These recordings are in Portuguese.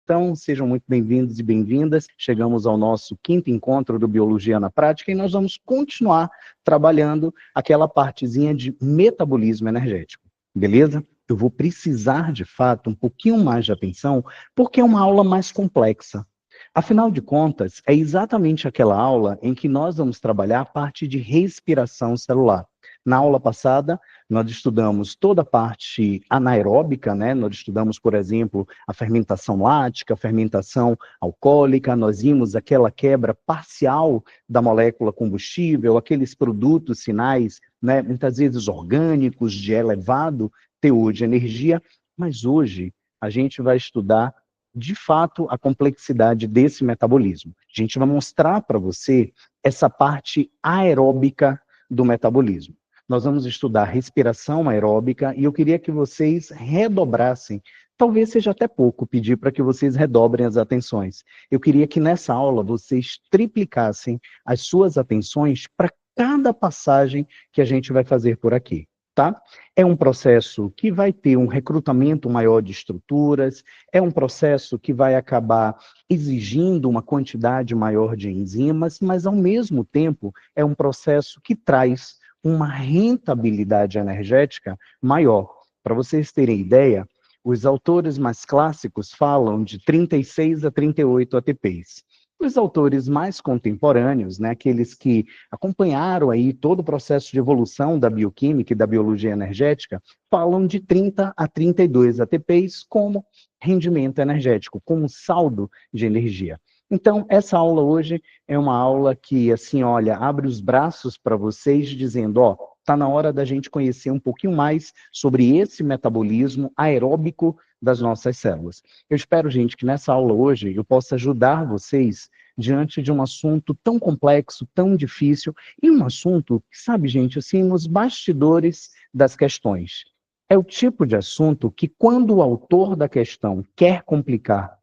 Então, sejam muito bem-vindos e bem-vindas. Chegamos ao nosso quinto encontro do Biologia na Prática e nós vamos continuar trabalhando aquela partezinha de metabolismo energético, beleza? Eu vou precisar, de fato, um pouquinho mais de atenção, porque é uma aula mais complexa. Afinal de contas, é exatamente aquela aula em que nós vamos trabalhar a parte de respiração celular. Na aula passada, nós estudamos toda a parte anaeróbica, né? Nós estudamos, por exemplo, a fermentação lática, a fermentação alcoólica, nós vimos aquela quebra parcial da molécula combustível, aqueles produtos finais, né? Muitas vezes orgânicos, de elevado teor de energia, mas hoje a gente vai estudar de fato a complexidade desse metabolismo. A gente vai mostrar para você essa parte aeróbica do metabolismo. Nós vamos estudar respiração aeróbica e eu queria que vocês redobrassem, talvez seja até pouco pedir para que vocês redobrem as atenções. Eu queria que nessa aula vocês triplicassem as suas atenções para cada passagem que a gente vai fazer por aqui. Tá? É um processo que vai ter um recrutamento maior de estruturas, é um processo que vai acabar exigindo uma quantidade maior de enzimas, mas ao mesmo tempo é um processo que traz uma rentabilidade energética maior. Para vocês terem ideia, os autores mais clássicos falam de 36 a 38 ATPs. Os autores mais contemporâneos, né, aqueles que acompanharam aí todo o processo de evolução da bioquímica e da biologia energética, falam de 30 a 32 ATPs como rendimento energético, como saldo de energia. Então, essa aula hoje é uma aula que, assim, olha, abre os braços para vocês dizendo, ó, está na hora da gente conhecer um pouquinho mais sobre esse metabolismo aeróbico das nossas células. Eu espero, gente, que nessa aula hoje eu possa ajudar vocês diante de um assunto tão complexo, tão difícil, e um assunto que, sabe, gente, assim, nos bastidores das questões. É o tipo de assunto que, quando o autor da questão quer complicar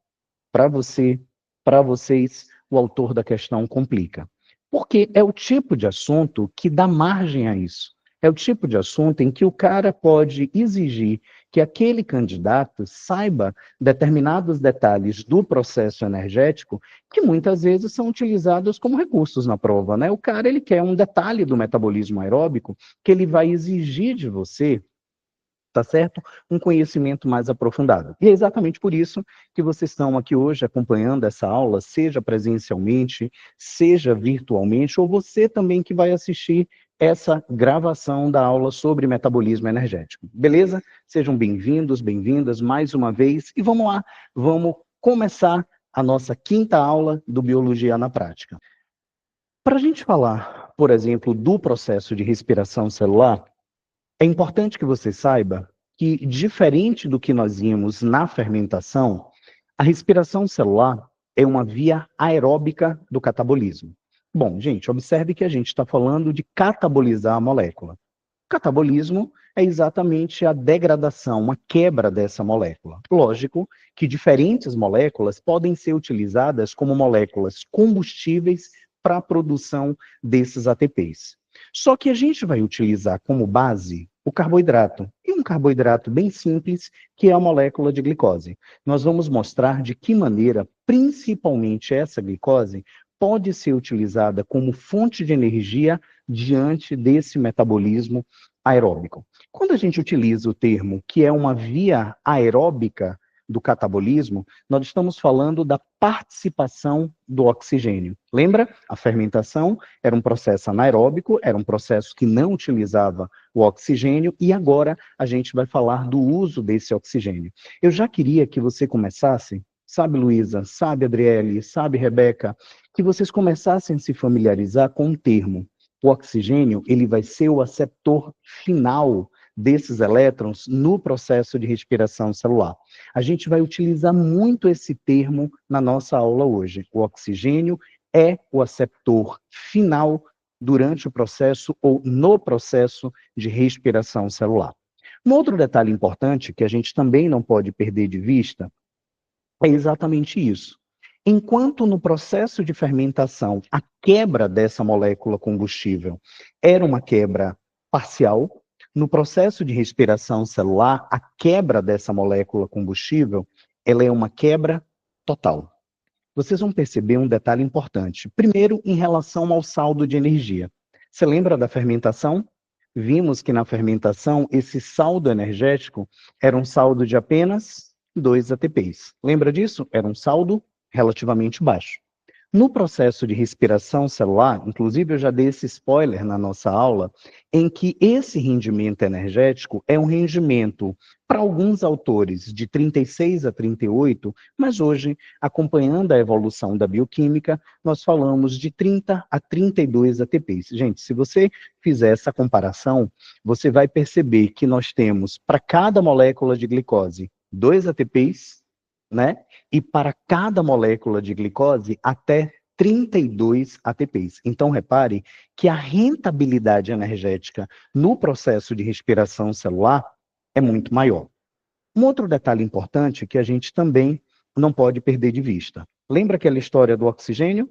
para você, para vocês, o autor da questão complica. Porque é o tipo de assunto que dá margem a isso. É o tipo de assunto em que o cara pode exigir que aquele candidato saiba determinados detalhes do processo energético que muitas vezes são utilizados como recursos na prova, né? O cara, ele quer um detalhe do metabolismo aeróbico que ele vai exigir de você, tá certo? Um conhecimento mais aprofundado. E é exatamente por isso que vocês estão aqui hoje acompanhando essa aula, seja presencialmente, seja virtualmente, ou você também que vai assistir essa gravação da aula sobre metabolismo energético. Beleza? Sejam bem-vindos, bem-vindas mais uma vez e vamos lá, vamos começar a nossa quinta aula do Biologia na Prática. Para a gente falar, por exemplo, do processo de respiração celular, é importante que você saiba que, diferente do que nós vimos na fermentação, a respiração celular é uma via aeróbica do catabolismo. Bom, gente, observe que a gente está falando de catabolizar a molécula. O catabolismo é exatamente a degradação, uma quebra dessa molécula. Lógico que diferentes moléculas podem ser utilizadas como moléculas combustíveis para a produção desses ATPs. Só que a gente vai utilizar como base o carboidrato, e um carboidrato bem simples, que é a molécula de glicose. Nós vamos mostrar de que maneira, principalmente essa glicose, pode ser utilizada como fonte de energia diante desse metabolismo aeróbico. Quando a gente utiliza o termo que é uma via aeróbica do catabolismo, nós estamos falando da participação do oxigênio. Lembra? A fermentação era um processo anaeróbico, era um processo que não utilizava o oxigênio, e agora a gente vai falar do uso desse oxigênio. Eu já queria que você começasse, sabe, Luísa, sabe, Adriele, sabe, Rebeca, que vocês começassem a se familiarizar com o termo. O oxigênio, ele vai ser o aceptor final desses elétrons no processo de respiração celular. A gente vai utilizar muito esse termo na nossa aula hoje. O oxigênio é o aceptor final durante o processo ou no processo de respiração celular. Um outro detalhe importante que a gente também não pode perder de vista é exatamente isso. Enquanto no processo de fermentação a quebra dessa molécula combustível era uma quebra parcial, no processo de respiração celular, a quebra dessa molécula combustível, ela é uma quebra total. Vocês vão perceber um detalhe importante. Primeiro, em relação ao saldo de energia. Você lembra da fermentação? Vimos que na fermentação, esse saldo energético era um saldo de apenas 2 ATPs. Lembra disso? Era um saldo relativamente baixo. No processo de respiração celular, inclusive eu já dei esse spoiler na nossa aula, em que esse rendimento energético é um rendimento, para alguns autores, de 36 a 38, mas hoje, acompanhando a evolução da bioquímica, nós falamos de 30 a 32 ATPs. Gente, se você fizer essa comparação, você vai perceber que nós temos, para cada molécula de glicose, 2 ATPs, né? E para cada molécula de glicose, até 32 ATPs. Então, repare que a rentabilidade energética no processo de respiração celular é muito maior. Um outro detalhe importante que a gente também não pode perder de vista. Lembra aquela história do oxigênio?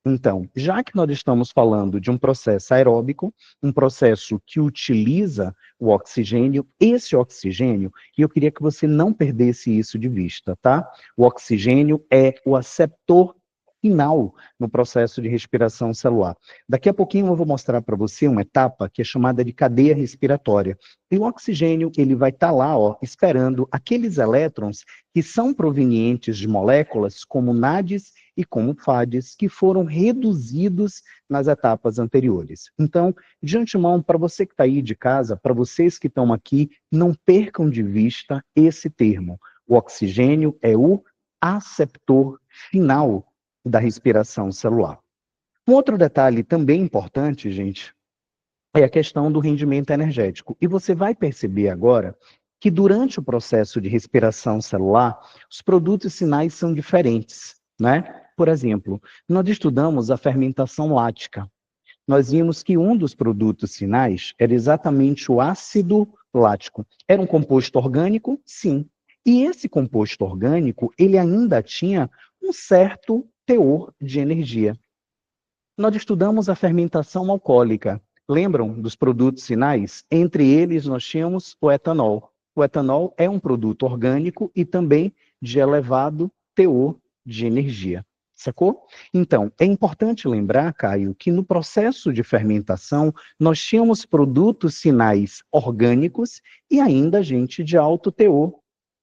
Então, já que nós estamos falando de um processo aeróbico, um processo que utiliza o oxigênio, esse oxigênio, e eu queria que você não perdesse isso de vista, tá? O oxigênio é o aceptor final no processo de respiração celular. Daqui a pouquinho eu vou mostrar para você uma etapa que é chamada de cadeia respiratória. E o oxigênio, ele vai estar lá, ó, esperando aqueles elétrons que são provenientes de moléculas como NADs e como FADs, que foram reduzidos nas etapas anteriores. Então, de antemão, para você que está aí de casa, para vocês que estão aqui, não percam de vista esse termo. O oxigênio é o aceptor final da respiração celular. Um outro detalhe também importante, gente, é a questão do rendimento energético. E você vai perceber agora que durante o processo de respiração celular, os produtos sinais são diferentes, né? Por exemplo, nós estudamos a fermentação lática. Nós vimos que um dos produtos sinais era exatamente o ácido lático. Era um composto orgânico? Sim. E esse composto orgânico, ele ainda tinha um certo teor de energia. Nós estudamos a fermentação alcoólica. Lembram dos produtos sinais? Entre eles, nós tínhamos o etanol. O etanol é um produto orgânico e também de elevado teor de energia. Sacou? Então, é importante lembrar, Caio, que no processo de fermentação, nós tínhamos produtos sinais orgânicos e ainda, gente, de alto teor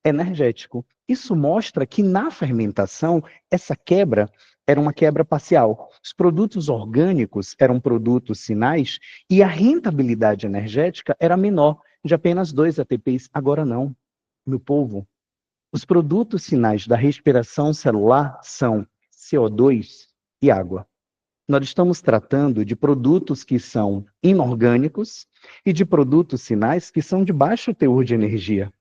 energético. Isso mostra que na fermentação, essa quebra era uma quebra parcial. Os produtos orgânicos eram produtos sinais e a rentabilidade energética era menor, de apenas 2 ATPs. Agora não, meu povo. Os produtos sinais da respiração celular são CO2 e água. Nós estamos tratando de produtos que são inorgânicos e de produtos sinais que são de baixo teor de energia.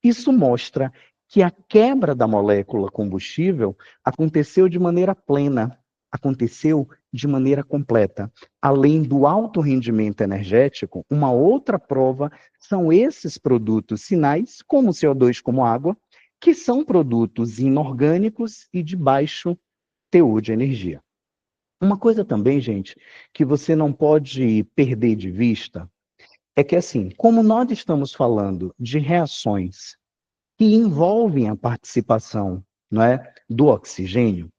Isso mostra que a quebra da molécula combustível aconteceu de maneira plena, aconteceu de maneira completa. Além do alto rendimento energético, uma outra prova são esses produtos sinais, como CO2, como água, que são produtos inorgânicos e de baixo teor de energia. Uma coisa também, gente, que você não pode perder de vista é que, assim, como nós estamos falando de reações que envolvem a participação, não é, do oxigênio,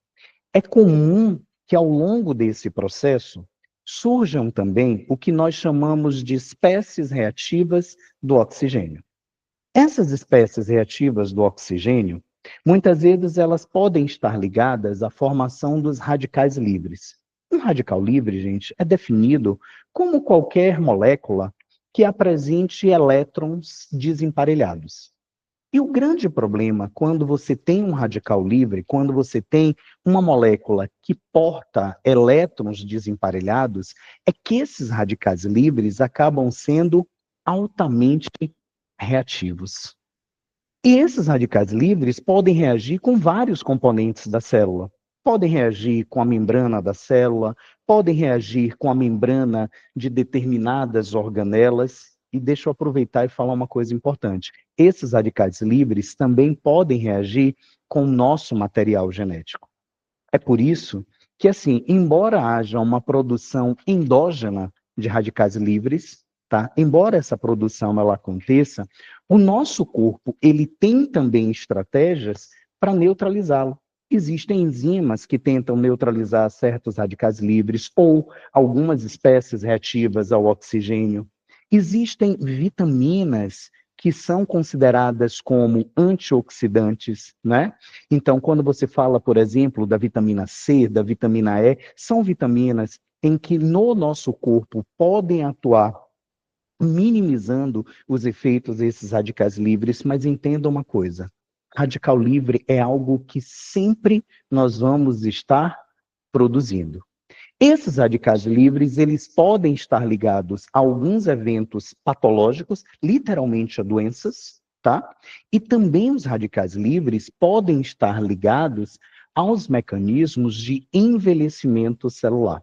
é comum que ao longo desse processo surjam também o que nós chamamos de espécies reativas do oxigênio. Essas espécies reativas do oxigênio, muitas vezes elas podem estar ligadas à formação dos radicais livres. Um radical livre, gente, é definido como qualquer molécula que apresente elétrons desemparelhados. E o grande problema, quando você tem um radical livre, quando você tem uma molécula que porta elétrons desemparelhados, é que esses radicais livres acabam sendo altamente reativos. E esses radicais livres podem reagir com vários componentes da célula. Podem reagir com a membrana da célula, podem reagir com a membrana de determinadas organelas. E deixa eu aproveitar e falar uma coisa importante. Esses radicais livres também podem reagir com o nosso material genético. É por isso que, assim, embora haja uma produção endógena de radicais livres, tá? Embora essa produção ela aconteça, o nosso corpo ele tem também estratégias para neutralizá-lo. Existem enzimas que tentam neutralizar certos radicais livres ou algumas espécies reativas ao oxigênio. Existem vitaminas que são consideradas como antioxidantes, né? Então, quando você fala, por exemplo, da vitamina C, da vitamina E, são vitaminas em que no nosso corpo podem atuar minimizando os efeitos desses radicais livres, mas entenda uma coisa: radical livre é algo que sempre nós vamos estar produzindo. Esses radicais livres, eles podem estar ligados a alguns eventos patológicos, literalmente a doenças, tá? E também os radicais livres podem estar ligados aos mecanismos de envelhecimento celular.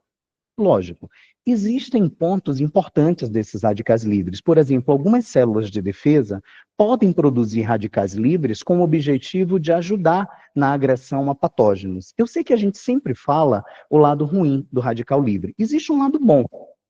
Lógico, existem pontos importantes desses radicais livres. Por exemplo, algumas células de defesa podem produzir radicais livres com o objetivo de ajudar na agressão a patógenos. Eu sei que a gente sempre fala o lado ruim do radical livre. Existe um lado bom,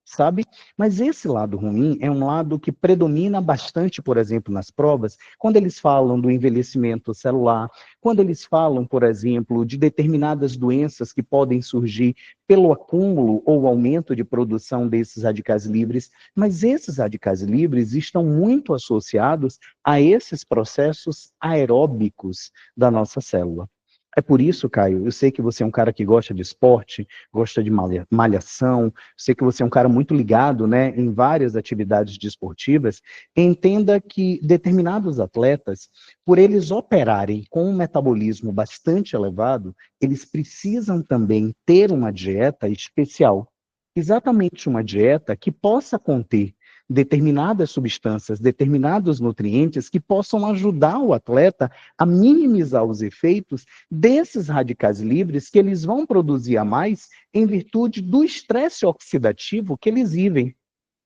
sabe? Mas esse lado ruim é um lado que predomina bastante, por exemplo, nas provas, quando eles falam do envelhecimento celular, quando eles falam, por exemplo, de determinadas doenças que podem surgir pelo acúmulo ou aumento de produção desses radicais livres, mas esses radicais livres estão muito associados a esses processos aeróbicos da nossa célula. É por isso, Caio, eu sei que você é um cara que gosta de esporte, gosta de malhação, sei que você é um cara muito ligado, né, em várias atividades desportivas. Entenda que determinados atletas, por eles operarem com um metabolismo bastante elevado, eles precisam também ter uma dieta especial. Exatamente uma dieta que possa conter determinadas substâncias, determinados nutrientes que possam ajudar o atleta a minimizar os efeitos desses radicais livres que eles vão produzir a mais em virtude do estresse oxidativo que eles vivem.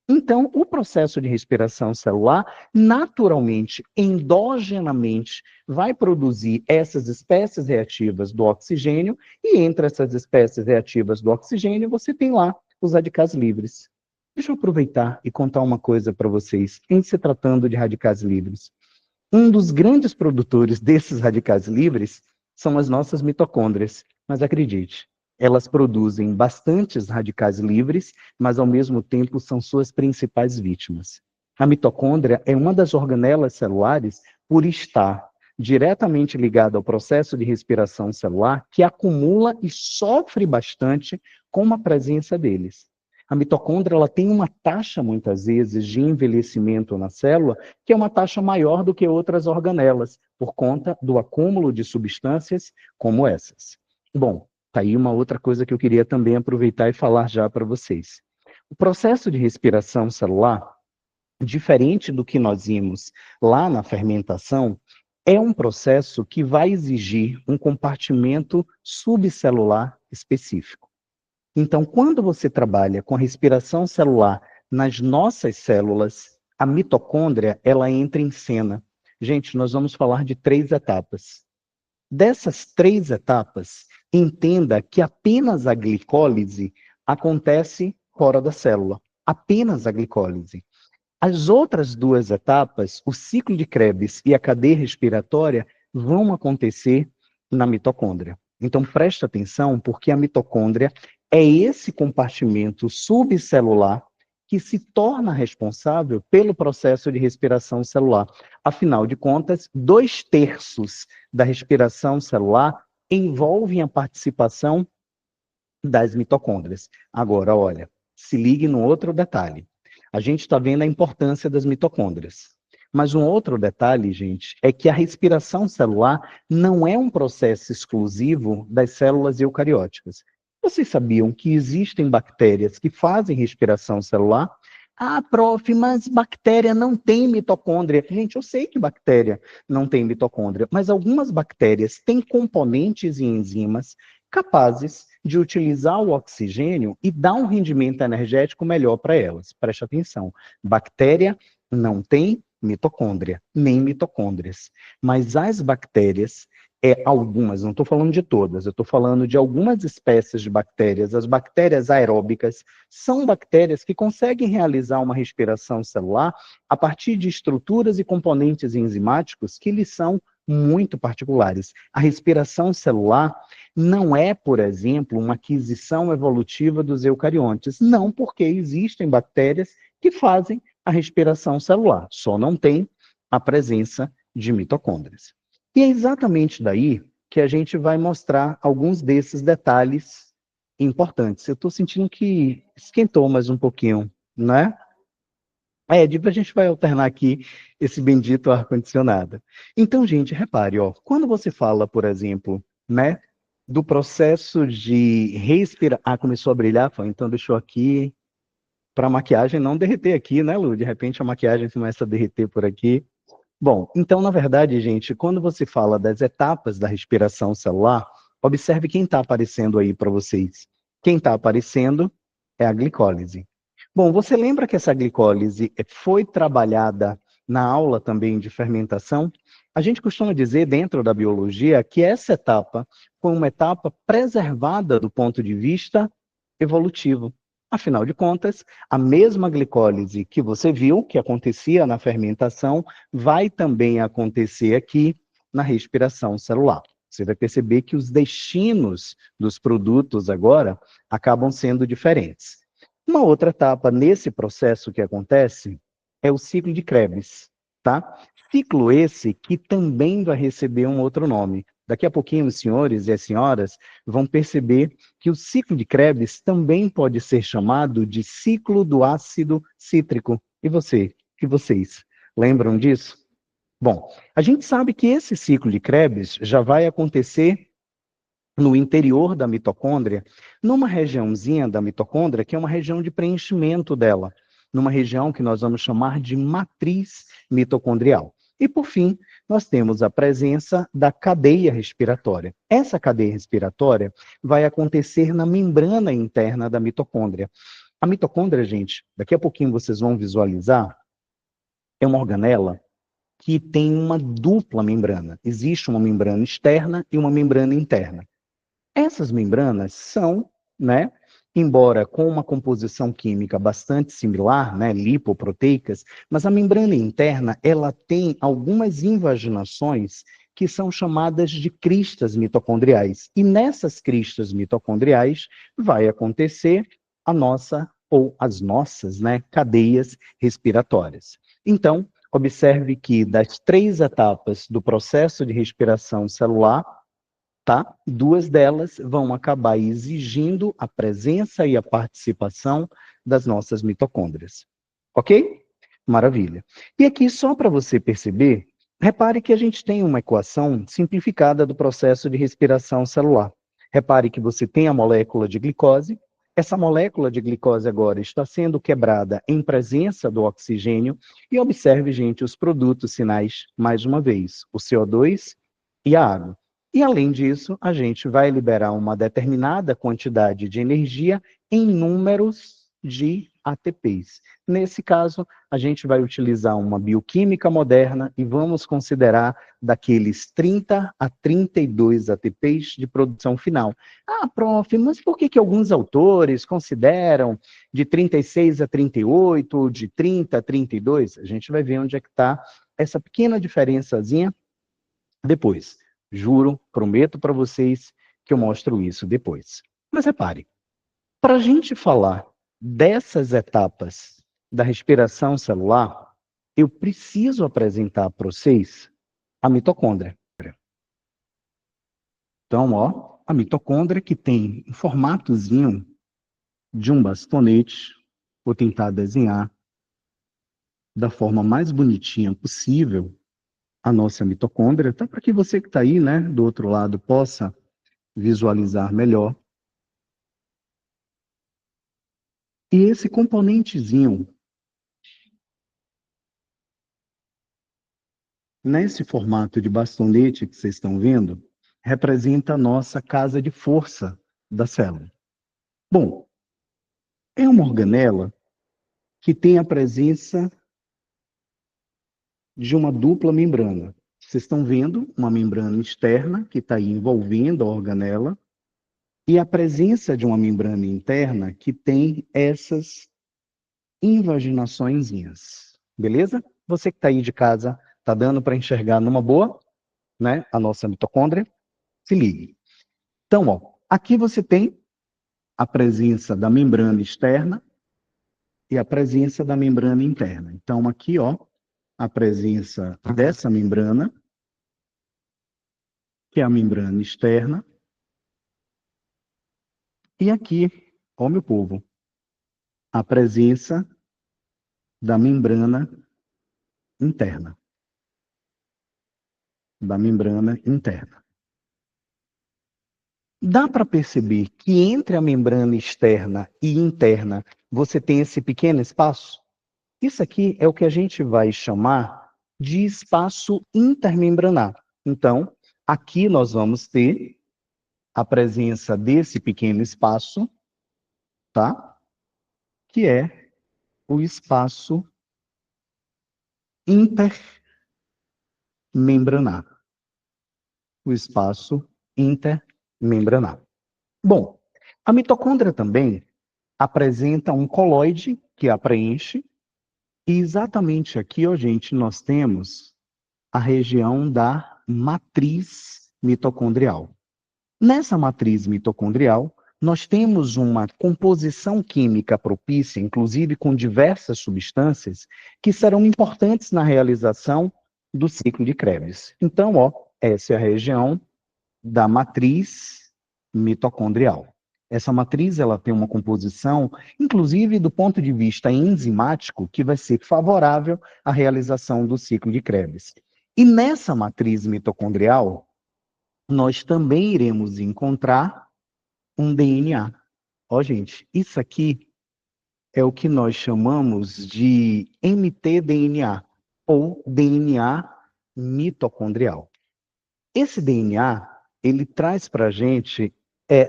Então, o processo de respiração celular, naturalmente, endogenamente, vai produzir essas espécies reativas do oxigênio, e entre essas espécies reativas do oxigênio, você tem lá os radicais livres. Deixa eu aproveitar e contar uma coisa para vocês, em se tratando de radicais livres. Um dos grandes produtores desses radicais livres são as nossas mitocôndrias, mas acredite, elas produzem bastantes radicais livres, mas ao mesmo tempo são suas principais vítimas. A mitocôndria é uma das organelas celulares por estar diretamente ligada ao processo de respiração celular que acumula e sofre bastante com a presença deles. A mitocôndria ela tem uma taxa, muitas vezes, de envelhecimento na célula, que é uma taxa maior do que outras organelas, por conta do acúmulo de substâncias como essas. Bom, tá aí uma outra coisa que eu queria também aproveitar e falar já para vocês. O processo de respiração celular, diferente do que nós vimos lá na fermentação, é um processo que vai exigir um compartimento subcelular específico. Então, quando você trabalha com a respiração celular nas nossas células, a mitocôndria, ela entra em cena. Gente, nós vamos falar de 3 etapas. Dessas 3 etapas, entenda que apenas a glicólise acontece fora da célula. Apenas a glicólise. As outras 2 etapas, o ciclo de Krebs e a cadeia respiratória, vão acontecer na mitocôndria. Então, preste atenção, porque a mitocôndria é esse compartimento subcelular que se torna responsável pelo processo de respiração celular. Afinal de contas, 2/3 da respiração celular envolvem a participação das mitocôndrias. Agora, olha, se ligue no outro detalhe. A gente está vendo a importância das mitocôndrias. Mas um outro detalhe, gente, é que a respiração celular não é um processo exclusivo das células eucarióticas. Vocês sabiam que existem bactérias que fazem respiração celular? Ah, prof, mas bactéria não tem mitocôndria. Gente, eu sei que bactéria não tem mitocôndria, mas algumas bactérias têm componentes e enzimas capazes de utilizar o oxigênio e dar um rendimento energético melhor para elas. Preste atenção. Bactéria não tem mitocôndria, nem mitocôndrias. Mas as bactérias, algumas, não estou falando de todas, eu estou falando de algumas espécies de bactérias. As bactérias aeróbicas são bactérias que conseguem realizar uma respiração celular a partir de estruturas e componentes enzimáticos que lhes são muito particulares. A respiração celular não é, por exemplo, uma aquisição evolutiva dos eucariontes. Não, porque existem bactérias que fazem a respiração celular, só não tem a presença de mitocôndrias. E é exatamente daí que a gente vai mostrar alguns desses detalhes importantes. Eu estou sentindo que esquentou mais um pouquinho, né? A gente vai alternar aqui esse bendito ar-condicionado. Então, gente, repare, ó, quando você fala, por exemplo, né, do processo de respirar... Ah, começou a brilhar, foi, então deixou aqui para a maquiagem não derreter aqui, né, Lu? De repente a maquiagem começa a derreter por aqui. Bom, então, na verdade, gente, quando você fala das etapas da respiração celular, observe quem está aparecendo aí para vocês. Quem está aparecendo é a glicólise. Bom, você lembra que essa glicólise foi trabalhada na aula também de fermentação? A gente costuma dizer, dentro da biologia, que essa etapa foi uma etapa preservada do ponto de vista evolutivo. Afinal de contas, a mesma glicólise que você viu, que acontecia na fermentação, vai também acontecer aqui na respiração celular. Você vai perceber que os destinos dos produtos agora acabam sendo diferentes. Uma outra etapa nesse processo que acontece é o ciclo de Krebs, tá? Ciclo esse que também vai receber um outro nome. Daqui a pouquinho os senhores e as senhoras vão perceber que o ciclo de Krebs também pode ser chamado de ciclo do ácido cítrico. E vocês, lembram disso? Bom, a gente sabe que esse ciclo de Krebs já vai acontecer no interior da mitocôndria, numa regiãozinha da mitocôndria, que é uma região de preenchimento dela, numa região que nós vamos chamar de matriz mitocondrial. E, por fim, nós temos a presença da cadeia respiratória. Essa cadeia respiratória vai acontecer na membrana interna da mitocôndria. A mitocôndria, gente, daqui a pouquinho vocês vão visualizar, é uma organela que tem uma dupla membrana. Existe uma membrana externa e uma membrana interna. Essas membranas são, né, embora com uma composição química bastante similar, né, lipoproteicas, mas a membrana interna, ela tem algumas invaginações que são chamadas de cristas mitocondriais. E nessas cristas mitocondriais vai acontecer a nossa ou as nossas, né, cadeias respiratórias. Então, observe que das 3 etapas do processo de respiração celular, tá? 2 delas vão acabar exigindo a presença e a participação das nossas mitocôndrias. Ok? Maravilha. E aqui, só para você perceber, repare que a gente tem uma equação simplificada do processo de respiração celular. Repare que você tem a molécula de glicose. Essa molécula de glicose agora está sendo quebrada em presença do oxigênio. E observe, gente, os produtos sinais, mais uma vez, o CO2 e a água. E, além disso, a gente vai liberar uma determinada quantidade de energia em números de ATPs. Nesse caso, a gente vai utilizar uma bioquímica moderna e vamos considerar daqueles 30 a 32 ATPs de produção final. Ah, prof, mas por que alguns autores consideram de 36 a 38, ou de 30 a 32? A gente vai ver onde é que está essa pequena diferençazinha depois. Juro, prometo para vocês que eu mostro isso depois. Mas repare, para a gente falar dessas etapas da respiração celular, eu preciso apresentar para vocês a mitocôndria. Então, ó, a mitocôndria que tem um formatozinho de um bastonete, vou tentar desenhar da forma mais bonitinha possível a nossa mitocôndria, até para que você que está aí, né, do outro lado, possa visualizar melhor. E esse componentezinho, nesse formato de bastonete que vocês estão vendo, representa a nossa casa de força da célula. Bom, é uma organela que tem a presença de uma dupla membrana. Vocês estão vendo uma membrana externa que está aí envolvendo a organela e a presença de uma membrana interna que tem essas invaginaçõezinhas. Beleza? Você que está aí de casa, está dando para enxergar numa boa? né, a nossa mitocôndria. Se ligue. Então, ó, aqui você tem a presença da membrana externa e a presença da membrana interna. Então, aqui, ó, a presença dessa membrana, que é a membrana externa, e aqui, ó, meu povo, a presença da membrana interna. Da membrana interna. Dá para perceber que entre a membrana externa e interna você tem esse pequeno espaço? Isso aqui é o que a gente vai chamar de espaço intermembranar. Então, aqui nós vamos ter a presença desse pequeno espaço, tá? Que é o espaço intermembranar. O espaço intermembranar. Bom, a mitocôndria também apresenta um coloide que a preenche, e exatamente aqui, ó, gente, nós temos a região da matriz mitocondrial. Nessa matriz mitocondrial, nós temos uma composição química propícia, inclusive com diversas substâncias, que serão importantes na realização do ciclo de Krebs. Então, ó, essa é a região da matriz mitocondrial. Essa matriz ela tem uma composição, inclusive do ponto de vista enzimático, que vai ser favorável à realização do ciclo de Krebs. E nessa matriz mitocondrial, nós também iremos encontrar um DNA. Ó, gente, isso aqui é o que nós chamamos de mtDNA, ou DNA mitocondrial. Esse DNA, ele traz para a gente,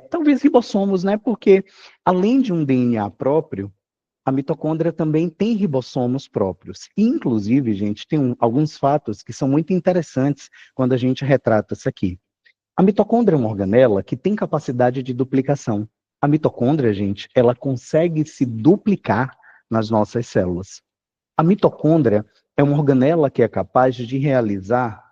talvez ribossomos, né? Porque além de um DNA próprio, a mitocôndria também tem ribossomos próprios. E, inclusive, gente, tem alguns fatos que são muito interessantes quando a gente retrata isso aqui. A mitocôndria é uma organela que tem capacidade de duplicação. A mitocôndria, gente, ela consegue se duplicar nas nossas células. A mitocôndria é uma organela que é capaz de realizar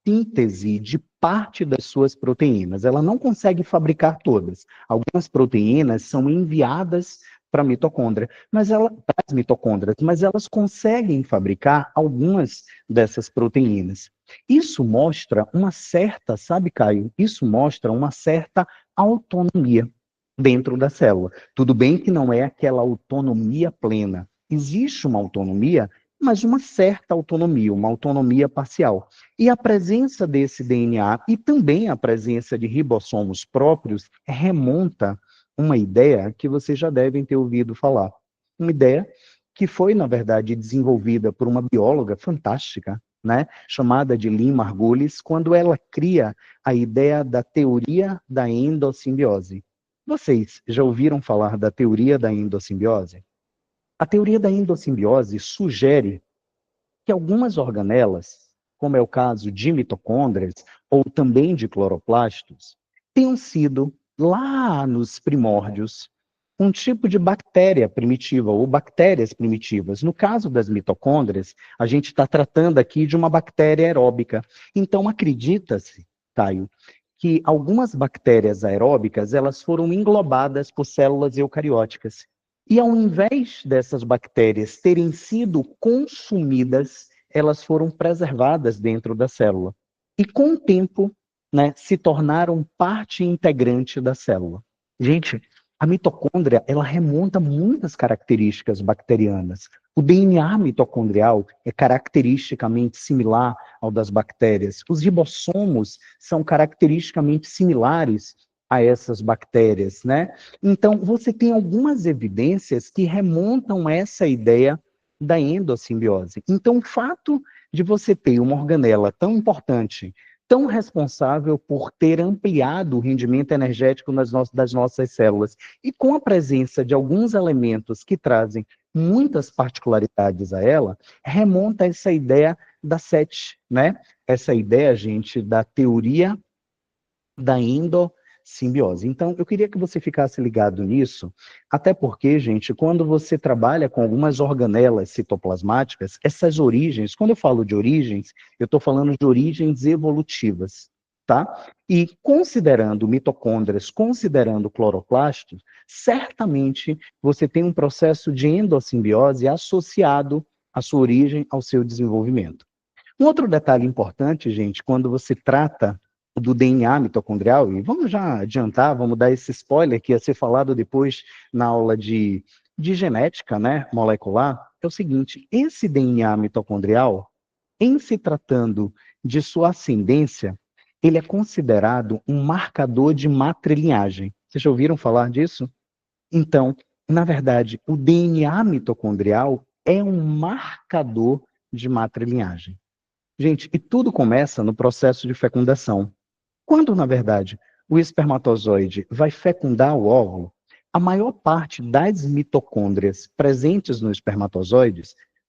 síntese de parte das suas proteínas. Ela não consegue fabricar todas. Algumas proteínas são enviadas para a mitocôndria, para as mitocôndrias, mas elas conseguem fabricar algumas dessas proteínas. Isso mostra uma certa, sabe, Caio? Isso mostra uma certa autonomia dentro da célula. Tudo bem que não é aquela autonomia plena. Existe uma autonomia, mas uma certa autonomia, uma autonomia parcial. E a presença desse DNA e também a presença de ribossomos próprios remonta uma ideia que vocês já devem ter ouvido falar. Uma ideia que foi, na verdade, desenvolvida por uma bióloga fantástica, né, chamada de Lynn Margulis, quando ela cria a ideia da teoria da endossimbiose. Vocês já ouviram falar da teoria da endossimbiose? A teoria da endossimbiose sugere que algumas organelas, como é o caso de mitocôndrias ou também de cloroplastos, tenham sido, lá nos primórdios, um tipo de bactéria primitiva ou bactérias primitivas. No caso das mitocôndrias, a gente está tratando aqui de uma bactéria aeróbica. Então, acredita-se, Caio, que algumas bactérias aeróbicas elas foram englobadas por células eucarióticas. E ao invés dessas bactérias terem sido consumidas, elas foram preservadas dentro da célula. E com o tempo, né, se tornaram parte integrante da célula. Gente, a mitocôndria, ela remonta muitas características bacterianas. O DNA mitocondrial é caracteristicamente similar ao das bactérias. Os ribossomos são caracteristicamente similares a essas bactérias, né? Então, você tem algumas evidências que remontam essa ideia da endossimbiose. Então, o fato de você ter uma organela tão importante, tão responsável por ter ampliado o rendimento energético das nossas células, e com a presença de alguns elementos que trazem muitas particularidades a ela, remonta a essa ideia da SET, né? Essa ideia, gente, da teoria da endossimbiose. simbiose. Então, eu queria que você ficasse ligado nisso, até porque, gente, quando você trabalha com algumas organelas citoplasmáticas, essas origens, quando eu falo de origens, eu estou falando de origens evolutivas, tá? E considerando mitocôndrias, considerando cloroplastos, certamente você tem um processo de endossimbiose associado à sua origem, ao seu desenvolvimento. Um outro detalhe importante, gente, quando você trata do DNA mitocondrial, e vamos já adiantar, vamos dar esse spoiler que ia ser falado depois na aula de genética, né, molecular, é o seguinte: esse DNA mitocondrial, em se tratando de sua ascendência, ele é considerado um marcador de matrilineagem. Vocês já ouviram falar disso? Então, na verdade, o DNA mitocondrial é um marcador de matrilineagem. Gente, e tudo começa no processo de fecundação. Quando, na verdade, o espermatozoide vai fecundar o óvulo, a maior parte das mitocôndrias presentes no espermatozoide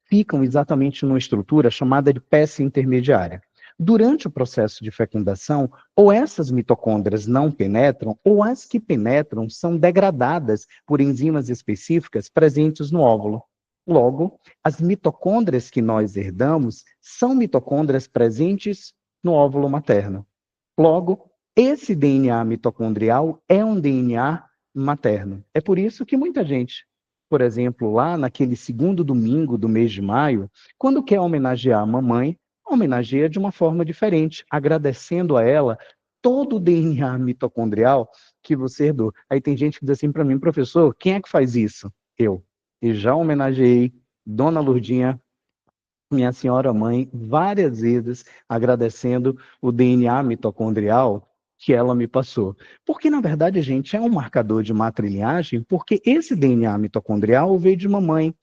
ficam exatamente numa estrutura chamada de peça intermediária. Durante o processo de fecundação, ou essas mitocôndrias não penetram, ou as que penetram são degradadas por enzimas específicas presentes no óvulo. Logo, as mitocôndrias que nós herdamos são mitocôndrias presentes no óvulo materno. Logo, esse DNA mitocondrial é um DNA materno. É por isso que muita gente, por exemplo, lá naquele segundo domingo do mês de maio, quando quer homenagear a mamãe, homenageia de uma forma diferente, agradecendo a ela todo o DNA mitocondrial que você herdou. Aí tem gente que diz assim para mim, professor, quem é que faz isso? Eu. E já homenageei Dona Lourdinha, minha senhora mãe, várias vezes agradecendo o DNA mitocondrial que ela me passou. Porque, na verdade, gente, é um marcador de matrilineagem, porque esse DNA mitocondrial veio de mamãe,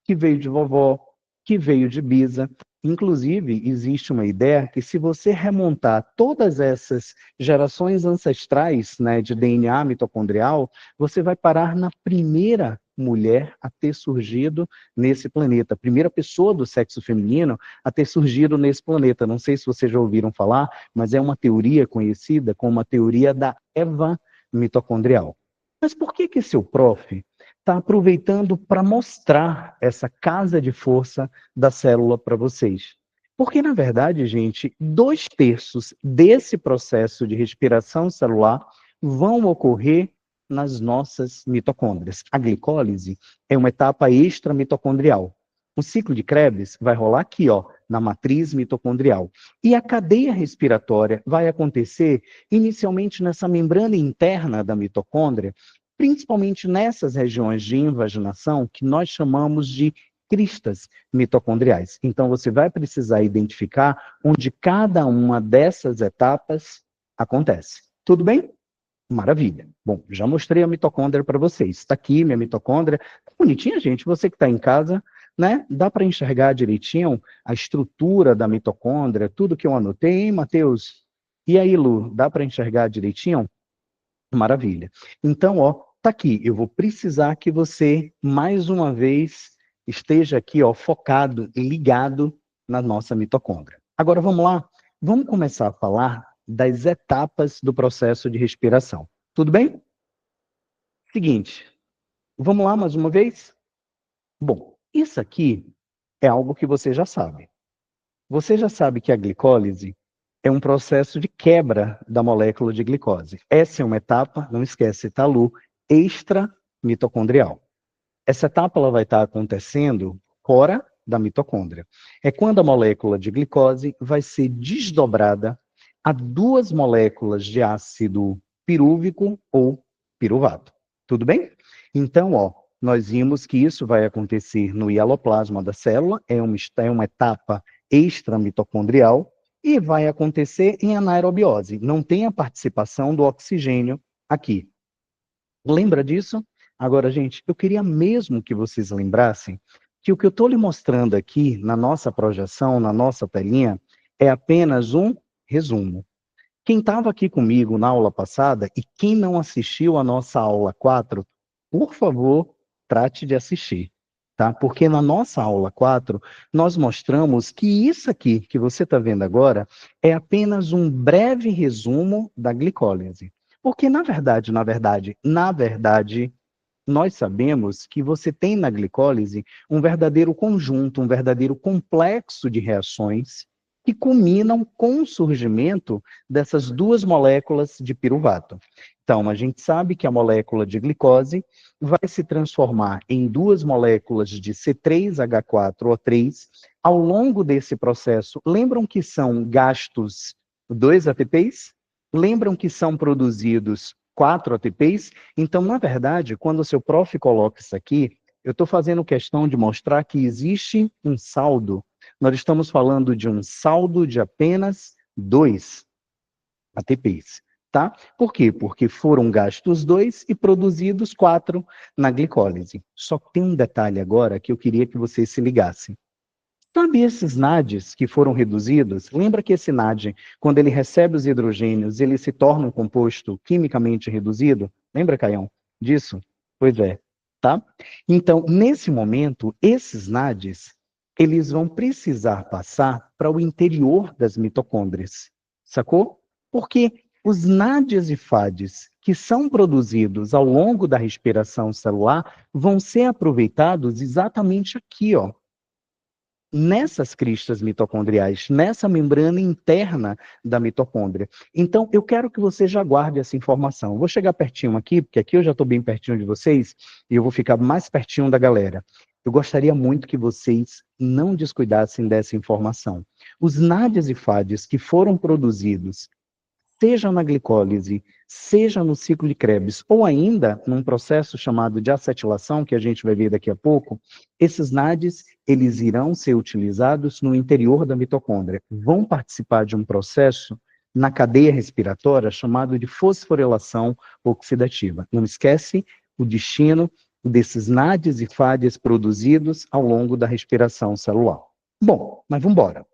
que veio de vovó, que veio de bisa. Inclusive, existe uma ideia que se você remontar todas essas gerações ancestrais, né, de DNA mitocondrial, você vai parar na primeira mulher a ter surgido nesse planeta, a primeira pessoa do sexo feminino a ter surgido nesse planeta. Não sei se vocês já ouviram falar, mas é uma teoria conhecida como a teoria da Eva mitocondrial. Mas por que seu prof está aproveitando para mostrar essa casa de força da célula para vocês? Porque, na verdade, gente, 2/3 desse processo de respiração celular vão ocorrer nas nossas mitocôndrias. A glicólise é uma etapa extramitocondrial. O ciclo de Krebs vai rolar aqui, ó, na matriz mitocondrial. E a cadeia respiratória vai acontecer inicialmente nessa membrana interna da mitocôndria, principalmente nessas regiões de invaginação que nós chamamos de cristas mitocondriais. Então, você vai precisar identificar onde cada uma dessas etapas acontece. Tudo bem? Maravilha. Bom, já mostrei a mitocôndria para vocês. Está aqui minha mitocôndria. Tá bonitinha, gente. Você que está em casa, né? Dá para enxergar direitinho a estrutura da mitocôndria, tudo que eu anotei, hein, Matheus? E aí, Lu, dá para enxergar direitinho? Maravilha. Então, ó, tá aqui. Eu vou precisar que você, mais uma vez, esteja aqui, ó, focado e ligado na nossa mitocôndria. Agora, vamos lá? Vamos começar a falar das etapas do processo de respiração. Tudo bem? Seguinte, vamos lá mais uma vez? Bom, isso aqui é algo que você já sabe. Você já sabe que a glicólise é um processo de quebra da molécula de glicose. Essa é uma etapa, não esquece, tá, Lu, extramitocondrial. Essa etapa ela vai estar acontecendo fora da mitocôndria. É quando a molécula de glicose vai ser desdobrada a 2 moléculas de ácido pirúvico ou piruvato. Tudo bem? Então, ó, nós vimos que isso vai acontecer no hialoplasma da célula, é uma etapa extramitocondrial, e vai acontecer em anaerobiose. Não tem a participação do oxigênio aqui. Lembra disso? Agora, gente, eu queria mesmo que vocês lembrassem que o que eu estou lhe mostrando aqui na nossa projeção, na nossa telinha, é apenas um resumo. Quem estava aqui comigo na aula passada e quem não assistiu a nossa aula 4, por favor, trate de assistir, tá? Porque na nossa aula 4, nós mostramos que isso aqui que você está vendo agora é apenas um breve resumo da glicólise. Porque, na verdade, nós sabemos que você tem na glicólise um verdadeiro conjunto, um verdadeiro complexo de reações que culminam com o surgimento dessas duas moléculas de piruvato. Então, a gente sabe que a molécula de glicose vai se transformar em duas moléculas de C3H4O3 ao longo desse processo. Lembram que são gastos 2 ATPs? Lembram que são produzidos 4 ATPs? Então, na verdade, quando o seu prof coloca isso aqui, eu estou fazendo questão de mostrar que existe um saldo. Nós estamos falando de um saldo de apenas 2 ATPs, tá? Por quê? Porque foram gastos 2 e produzidos 4 na glicólise. Só que tem um detalhe agora que eu queria que vocês se ligassem. Sabe esses NADs que foram reduzidos? Lembra que esse NAD, quando ele recebe os hidrogênios, ele se torna um composto quimicamente reduzido? Lembra, Caião, disso? Pois é, tá? Então, nesse momento, esses NADs, eles vão precisar passar para o interior das mitocôndrias, sacou? Porque os NADs e FADs que são produzidos ao longo da respiração celular vão ser aproveitados exatamente aqui, ó, nessas cristas mitocondriais, nessa membrana interna da mitocôndria. Então, eu quero que você já guarde essa informação. Eu vou chegar pertinho aqui, porque aqui eu já estou bem pertinho de vocês, e eu vou ficar mais pertinho da galera. Eu gostaria muito que vocês não descuidassem dessa informação. Os NADs e FADs que foram produzidos seja na glicólise, seja no ciclo de Krebs, ou ainda num processo chamado de acetilação, que a gente vai ver daqui a pouco, esses NADs, eles irão ser utilizados no interior da mitocôndria, vão participar de um processo na cadeia respiratória chamado de fosforilação oxidativa. Não esquece o destino desses NADs e FADs produzidos ao longo da respiração celular. Bom, mas vamos embora.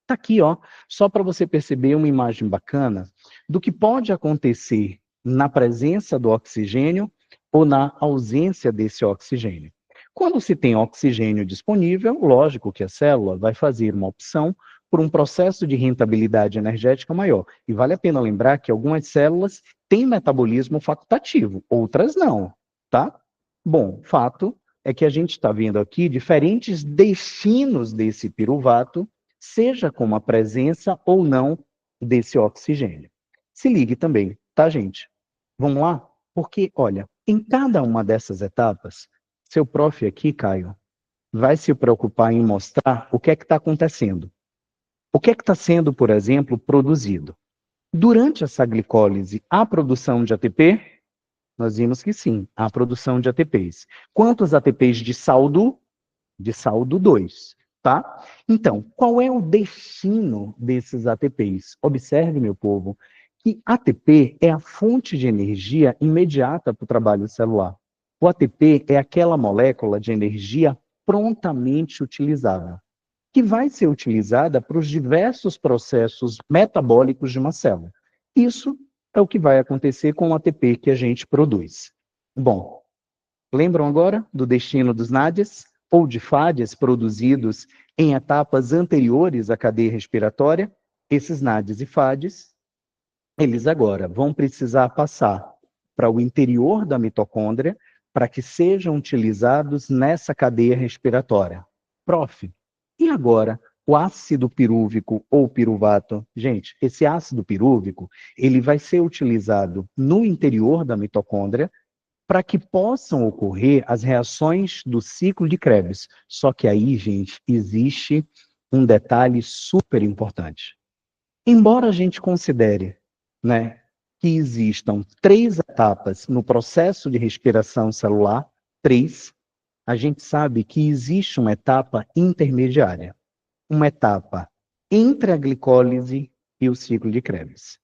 Está aqui, ó, só para você perceber uma imagem bacana do que pode acontecer na presença do oxigênio ou na ausência desse oxigênio. Quando se tem oxigênio disponível, lógico que a célula vai fazer uma opção por um processo de rentabilidade energética maior. E vale a pena lembrar que algumas células têm metabolismo facultativo, outras não, tá? Bom, fato é que a gente está vendo aqui diferentes destinos desse piruvato, seja com a presença ou não desse oxigênio. Se ligue também, tá, gente? Vamos lá? Porque, olha, em cada uma dessas etapas, seu prof aqui, Caio, vai se preocupar em mostrar o que é que está acontecendo. O que é que está sendo, por exemplo, produzido. Durante essa glicólise, há produção de ATP? Nós vimos que sim, há produção de ATPs. Quantos ATPs de saldo? De saldo 2. Tá? Então, qual é o destino desses ATPs? Observe, meu povo, que ATP é a fonte de energia imediata para o trabalho celular. O ATP é aquela molécula de energia prontamente utilizável, que vai ser utilizada para os diversos processos metabólicos de uma célula. Isso é o que vai acontecer com o ATP que a gente produz. Bom, lembram agora do destino dos NADs ou de FADs produzidos em etapas anteriores à cadeia respiratória? Esses NADs e FADs, eles agora vão precisar passar para o interior da mitocôndria para que sejam utilizados nessa cadeia respiratória. Prof, e agora o ácido pirúvico ou piruvato? Gente, esse ácido pirúvico, ele vai ser utilizado no interior da mitocôndria para que possam ocorrer as reações do ciclo de Krebs. Só que aí, gente, existe um detalhe super importante. Embora a gente considere, né, que existam 3 etapas no processo de respiração celular, 3, a gente sabe que existe uma etapa intermediária, uma etapa entre a glicólise e o ciclo de Krebs.